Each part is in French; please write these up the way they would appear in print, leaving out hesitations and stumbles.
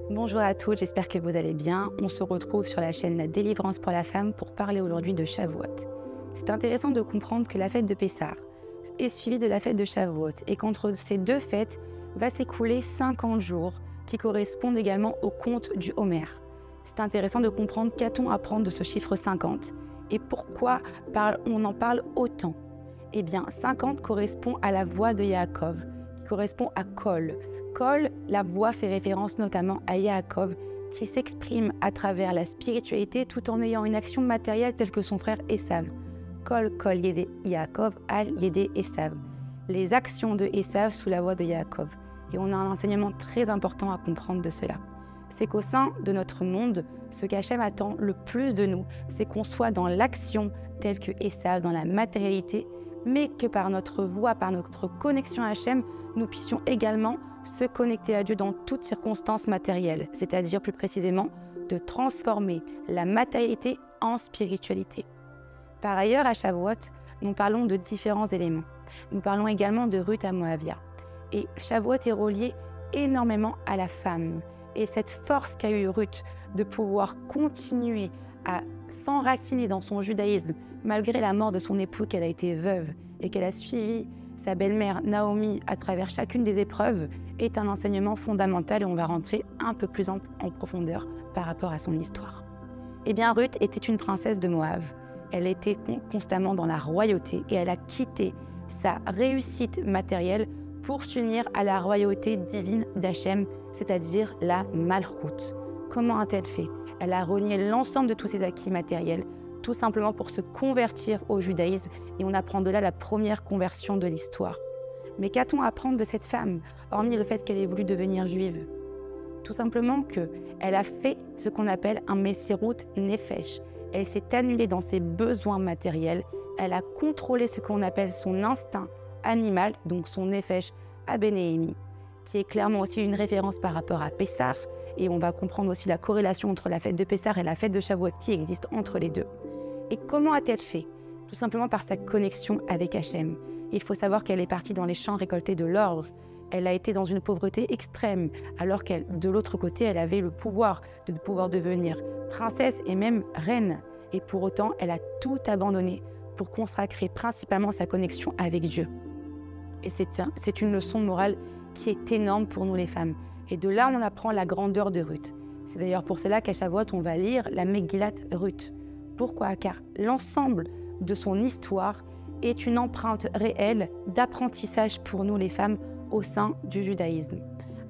Bonjour à toutes, j'espère que vous allez bien. On se retrouve sur la chaîne La Délivrance pour la femme pour parler aujourd'hui de Shavuot. C'est intéressant de comprendre que la fête de Pessah est suivie de la fête de Shavuot et qu'entre ces deux fêtes va s'écouler 50 jours qui correspondent également au conte du Homer. C'est intéressant de comprendre qu'a-t-on à prendre de ce chiffre 50 et pourquoi on en parle autant. Eh bien, 50 correspond à la voix de Yaakov, qui correspond à Kol. Kol, la voix fait référence notamment à Yaakov, qui s'exprime à travers la spiritualité tout en ayant une action matérielle telle que son frère Esav. Kol Yedé Yaakov, Al Yedé Esav. Les actions de Esav sous la voix de Yaakov. Et on a un enseignement très important à comprendre de cela. C'est qu'au sein de notre monde, ce qu'Hachem attend le plus de nous, c'est qu'on soit dans l'action telle que Esav, dans la matérialité, mais que par notre voix, par notre connexion à Hachem, nous puissions également se connecter à Dieu dans toutes circonstances matérielles, c'est-à-dire plus précisément de transformer la matérialité en spiritualité. Par ailleurs, à Shavuot, nous parlons de différents éléments. Nous parlons également de Ruth à Moavia. Et Shavuot est relié énormément à la femme. Et cette force qu'a eu Ruth de pouvoir continuer à s'enraciner dans son judaïsme, malgré la mort de son époux, qu'elle a été veuve et qu'elle a suivi sa belle-mère Naomi à travers chacune des épreuves, est un enseignement fondamental et on va rentrer un peu plus en profondeur par rapport à son histoire. Eh bien, Ruth était une princesse de Moab. Elle était constamment dans la royauté et elle a quitté sa réussite matérielle pour s'unir à la royauté divine d'Hachem, c'est-à-dire la Malchout. Comment a-t-elle fait? Elle a renié l'ensemble de tous ses acquis matériels, tout simplement pour se convertir au judaïsme, et on apprend de là la première conversion de l'histoire. Mais qu'a-t-on à apprendre de cette femme, hormis le fait qu'elle ait voulu devenir juive? Tout simplement qu'elle a fait ce qu'on appelle un Messirut Nefesh. Elle s'est annulée dans ses besoins matériels, elle a contrôlé ce qu'on appelle son instinct animal, donc son Nefesh Abenéhémi, qui est clairement aussi une référence par rapport à Pessah, et on va comprendre aussi la corrélation entre la fête de Pessah et la fête de Shavuot qui existe entre les deux. Et comment a-t-elle fait? Tout simplement par sa connexion avec Hachem. Il faut savoir qu'elle est partie dans les champs récolter de l'orge. Elle a été dans une pauvreté extrême, alors qu'elle, de l'autre côté, elle avait le pouvoir de pouvoir devenir princesse et même reine. Et pour autant, elle a tout abandonné pour consacrer principalement sa connexion avec Dieu. Et c'est une leçon morale qui est énorme pour nous les femmes. Et de là, on apprend la grandeur de Ruth. C'est d'ailleurs pour cela qu'à Shavuot, on va lire la Megillat Ruth. Pourquoi? Car l'ensemble de son histoire est une empreinte réelle d'apprentissage pour nous les femmes au sein du judaïsme.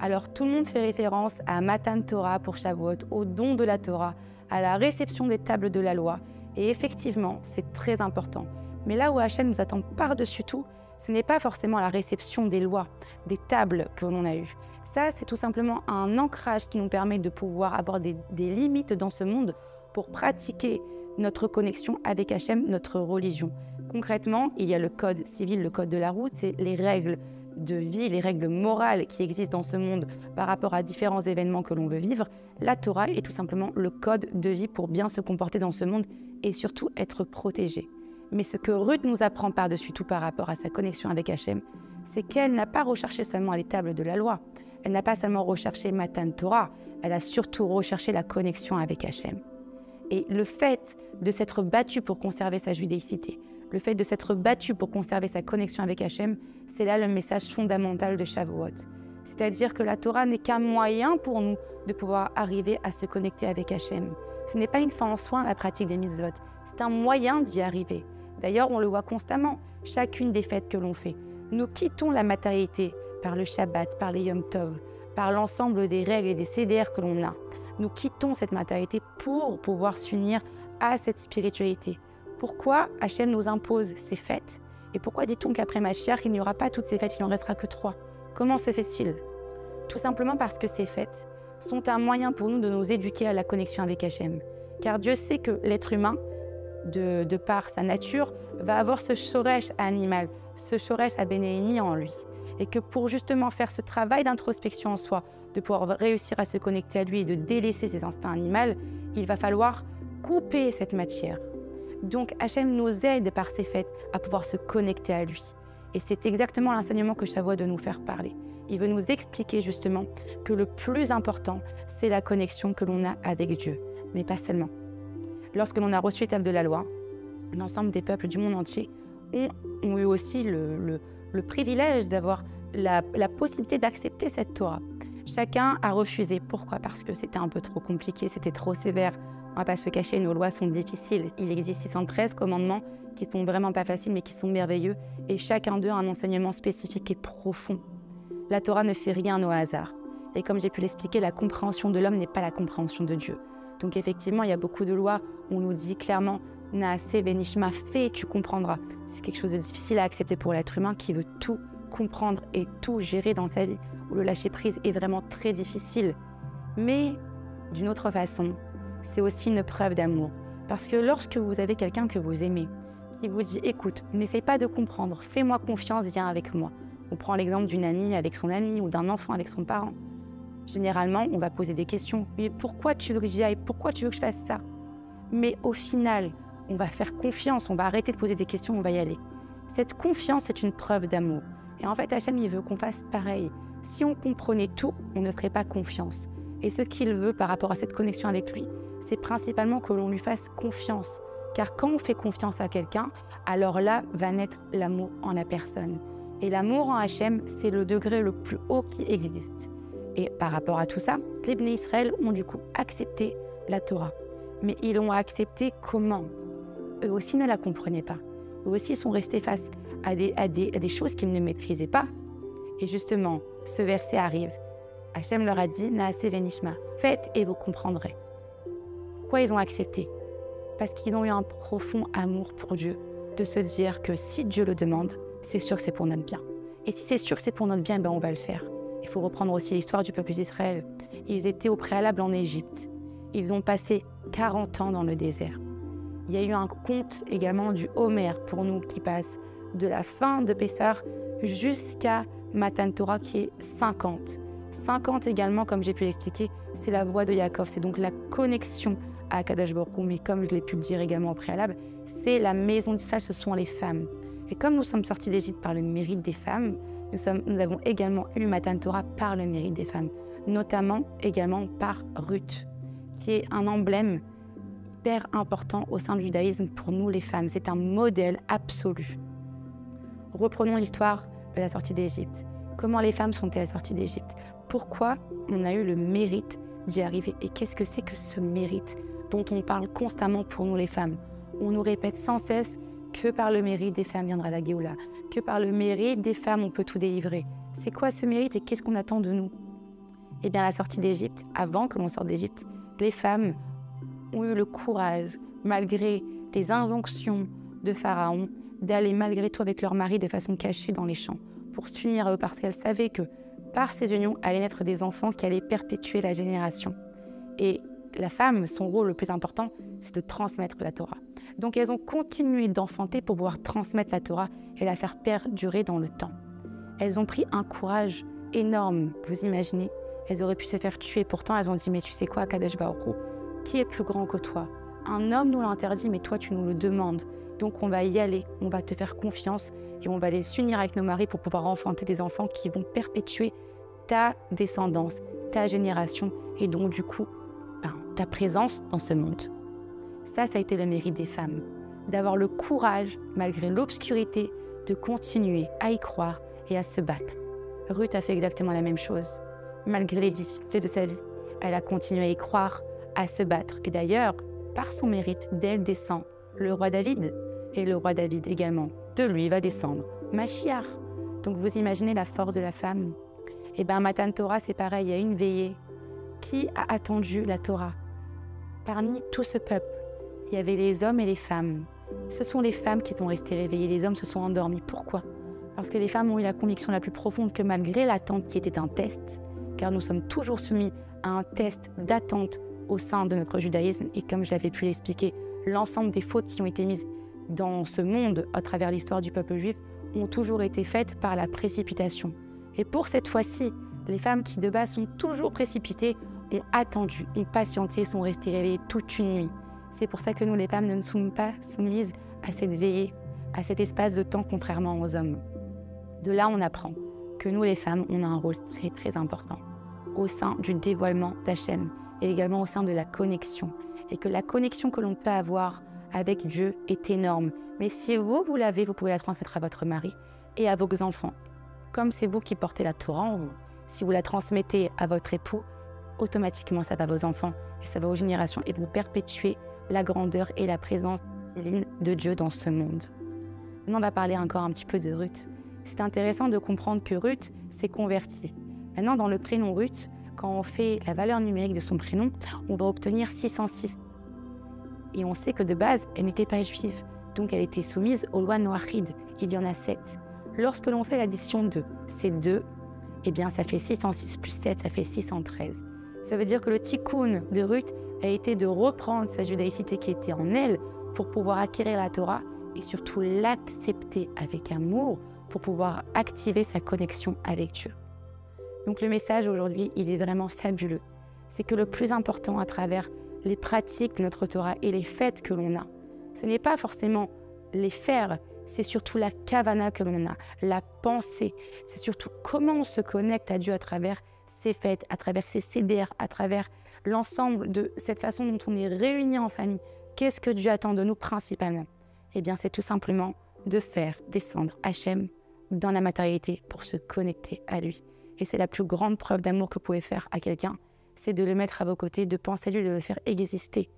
Alors tout le monde fait référence à Matan Torah pour Shavuot, au don de la Torah, à la réception des tables de la loi. Et effectivement, c'est très important. Mais là où Hachem nous attend par-dessus tout, ce n'est pas forcément la réception des lois, des tables que l'on a eues. Ça, c'est tout simplement un ancrage qui nous permet de pouvoir avoir des limites dans ce monde pour pratiquer notre connexion avec Hachem, notre religion. Concrètement, il y a le code civil, le code de la route, c'est les règles de vie, les règles morales qui existent dans ce monde par rapport à différents événements que l'on veut vivre. La Torah est tout simplement le code de vie pour bien se comporter dans ce monde et surtout être protégé. Mais ce que Ruth nous apprend par-dessus tout par rapport à sa connexion avec Hachem, c'est qu'elle n'a pas recherché seulement les tables de la loi. Elle n'a pas seulement recherché Matan Torah, elle a surtout recherché la connexion avec Hachem. Et le fait de s'être battue pour conserver sa judéicité, le fait de s'être battue pour conserver sa connexion avec Hachem, c'est là le message fondamental de Shavuot. C'est-à-dire que la Torah n'est qu'un moyen pour nous de pouvoir arriver à se connecter avec Hachem. Ce n'est pas une fin en soi, la pratique des mitzvot. C'est un moyen d'y arriver. D'ailleurs, on le voit constamment, chacune des fêtes que l'on fait. Nous quittons la matérialité par le Shabbat, par les Yom Tov, par l'ensemble des règles et des CDR que l'on a. Nous quittons cette matérialité pour pouvoir s'unir à cette spiritualité. Pourquoi Hachem nous impose ces fêtes? Et pourquoi dit-on qu'après Mashiach, il n'y aura pas toutes ces fêtes, il n'en restera que 3? Comment se fait-il? Tout simplement parce que ces fêtes sont un moyen pour nous de nous éduquer à la connexion avec Hachem. Car Dieu sait que l'être humain, de par sa nature, va avoir ce shoresh animal, ce shoresh abénémi en lui. Et que pour justement faire ce travail d'introspection en soi, de pouvoir réussir à se connecter à lui et de délaisser ses instincts animaux, il va falloir couper cette matière. Donc Hachem nous aide par ces fêtes à pouvoir se connecter à lui. Et c'est exactement l'enseignement que Shavuot doit nous faire parler. Il veut nous expliquer justement que le plus important, c'est la connexion que l'on a avec Dieu, mais pas seulement. Lorsque l'on a reçu l'étape de la loi, l'ensemble des peuples du monde entier ont eu aussi le privilège d'avoir la possibilité d'accepter cette Torah. Chacun a refusé. Pourquoi? Parce que c'était un peu trop compliqué, c'était trop sévère. On ne va pas se cacher, nos lois sont difficiles. Il existe 613 commandements qui sont vraiment pas faciles, mais qui sont merveilleux. Et chacun d'eux a un enseignement spécifique et profond. La Torah ne fait rien au hasard. Et comme j'ai pu l'expliquer, la compréhension de l'homme n'est pas la compréhension de Dieu. Donc effectivement, il y a beaucoup de lois où on nous dit clairement « Naaseh benishma, fais, tu comprendras ». C'est quelque chose de difficile à accepter pour l'être humain qui veut tout comprendre et tout gérer dans sa vie, où le lâcher-prise est vraiment très difficile. Mais d'une autre façon, c'est aussi une preuve d'amour. Parce que lorsque vous avez quelqu'un que vous aimez, qui vous dit « Écoute, n'essaye pas de comprendre, fais-moi confiance, viens avec moi ». On prend l'exemple d'une amie avec son ami ou d'un enfant avec son parent. Généralement, on va poser des questions. « Mais pourquoi tu veux que j'y aille? Pourquoi tu veux que je fasse ça ?» Mais au final, on va faire confiance, on va arrêter de poser des questions, on va y aller. Cette confiance est une preuve d'amour. Et en fait, Hachem, il veut qu'on fasse pareil. Si on comprenait tout, on ne ferait pas confiance. Et ce qu'il veut par rapport à cette connexion avec lui, c'est principalement que l'on lui fasse confiance. Car quand on fait confiance à quelqu'un, alors là va naître l'amour en la personne. Et l'amour en Hachem, c'est le degré le plus haut qui existe. Et par rapport à tout ça, les Bnei Israël ont du coup accepté la Torah. Mais ils l'ont accepté comment? Eux aussi ne la comprenaient pas. Eux aussi sont restés face à des choses qu'ils ne maîtrisaient pas. Et justement, ce verset arrive. Hachem leur a dit « Naaseh benishma, faites et vous comprendrez ». Pourquoi ils ont accepté? Parce qu'ils ont eu un profond amour pour Dieu, de se dire que si Dieu le demande, c'est sûr que c'est pour notre bien. Et si c'est sûr que c'est pour notre bien, ben on va le faire. Il faut reprendre aussi l'histoire du peuple d'Israël. Ils étaient au préalable en Égypte. Ils ont passé 40 ans dans le désert. Il y a eu un conte également du Homer pour nous qui passe de la fin de Pessah jusqu'à Matan Torah qui est 50. 50 également, comme j'ai pu l'expliquer, c'est la voix de Yaakov. C'est donc la connexion à Akadosh Baruch Hu. Mais comme je l'ai pu le dire également au préalable, c'est la maison d'Israël, ce sont les femmes. Et comme nous sommes sortis d'Égypte par le mérite des femmes, nous avons également eu Matan Torah par le mérite des femmes, notamment également par Ruth, qui est un emblème hyper important au sein du judaïsme pour nous les femmes. C'est un modèle absolu. Reprenons l'histoire de la sortie d'Égypte. Comment les femmes sont-elles sorties d'Égypte? Pourquoi on a eu le mérite d'y arriver? Et qu'est-ce que c'est que ce mérite dont on parle constamment pour nous les femmes? On nous répète sans cesse que par le mérite des femmes viendra la Géoula, que par le mérite des femmes on peut tout délivrer. C'est quoi ce mérite et qu'est-ce qu'on attend de nous? Eh bien, à la sortie d'Égypte, avant que l'on sorte d'Égypte, les femmes ont eu le courage, malgré les injonctions de Pharaon, d'aller malgré tout avec leur mari de façon cachée dans les champs, pour s'unir à eux parce qu'elles savaient que par ces unions allaient naître des enfants qui allaient perpétuer la génération. Et la femme, son rôle le plus important, c'est de transmettre la Torah. Donc elles ont continué d'enfanter pour pouvoir transmettre la Torah et la faire perdurer dans le temps. Elles ont pris un courage énorme, vous imaginez. Elles auraient pu se faire tuer, pourtant elles ont dit « Mais tu sais quoi, Kadesh Baruch Hu, qui est plus grand que toi? Un homme nous l'a interdit, mais toi tu nous le demandes. Donc on va y aller, on va te faire confiance et on va aller s'unir avec nos maris pour pouvoir enfanter des enfants qui vont perpétuer ta descendance, ta génération et donc du coup ta présence dans ce monde. » Ça a été le mérite des femmes, d'avoir le courage, malgré l'obscurité, de continuer à y croire et à se battre. Ruth a fait exactement la même chose. Malgré les difficultés de sa vie, elle a continué à y croire, à se battre. Et d'ailleurs, par son mérite, d'elle descend le roi David. Et le roi David également, de lui va descendre Mashiach. Donc vous imaginez la force de la femme. Et bien Matan Torah, c'est pareil, il y a une veillée. Qui a attendu la Torah? Parmi tout ce peuple, il y avait les hommes et les femmes. Ce sont les femmes qui sont restées réveillées, les hommes se sont endormis. Pourquoi? Parce que les femmes ont eu la conviction la plus profonde que malgré l'attente qui était un test, car nous sommes toujours soumis à un test d'attente au sein de notre judaïsme, et comme j'avais pu l'expliquer, l'ensemble des fautes qui ont été mises dans ce monde à travers l'histoire du peuple juif ont toujours été faites par la précipitation. Et pour cette fois-ci, les femmes qui de base sont toujours précipitées ont attendu, ont patienté, sont restées réveillées toute une nuit. C'est pour ça que nous, les femmes, ne sommes pas soumises à cette veillée, à cet espace de temps, contrairement aux hommes. De là, on apprend que nous les femmes, on a un rôle très très important au sein du dévoilement d'Hachem et également au sein de la connexion. Et que la connexion que l'on peut avoir avec Dieu est énorme. Mais si vous l'avez, vous pouvez la transmettre à votre mari et à vos enfants. Comme c'est vous qui portez la Torah en vous, si vous la transmettez à votre époux, automatiquement ça va à vos enfants et ça va aux générations et vous perpétuez la grandeur et la présence divine de Dieu dans ce monde. Maintenant, on va parler encore un petit peu de Ruth. C'est intéressant de comprendre que Ruth s'est convertie. Maintenant, dans le prénom Ruth, quand on fait la valeur numérique de son prénom, on va obtenir 606. Et on sait que de base, elle n'était pas juive, donc elle était soumise aux lois noachides. Il y en a 7. Lorsque l'on fait l'addition de ces deux, eh bien ça fait 606 plus 7, ça fait 613. Ça veut dire que le tikkun de Ruth a été de reprendre sa judaïcité qui était en elle pour pouvoir acquérir la Torah et surtout l'accepter avec amour pour pouvoir activer sa connexion avec Dieu. Donc le message aujourd'hui, il est vraiment fabuleux. C'est que le plus important à travers les pratiques de notre Torah et les fêtes que l'on a, ce n'est pas forcément les faire, c'est surtout la kavana que l'on a, la pensée. C'est surtout comment on se connecte à Dieu à travers ces fêtes, à travers ces CDR, à travers l'ensemble de cette façon dont on est réunis en famille. Qu'est-ce que Dieu attend de nous principalement? Eh bien, c'est tout simplement de faire descendre Hachem dans la matérialité pour se connecter à lui. Et c'est la plus grande preuve d'amour que vous pouvez faire à quelqu'un, c'est de le mettre à vos côtés, de penser à lui, de le faire exister.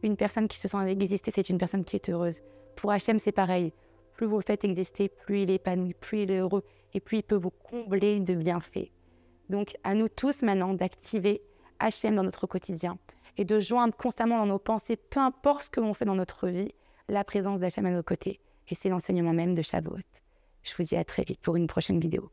Une personne qui se sent exister, c'est une personne qui est heureuse. Pour Hachem, c'est pareil. Plus vous le faites exister, plus il est épanoui, plus il est heureux, et plus il peut vous combler de bienfaits. Donc, à nous tous maintenant d'activer Hachem dans notre quotidien et de joindre constamment dans nos pensées, peu importe ce que l'on fait dans notre vie, la présence d'Hachem à nos côtés. Et c'est l'enseignement même de Shavuot. Je vous dis à très vite pour une prochaine vidéo.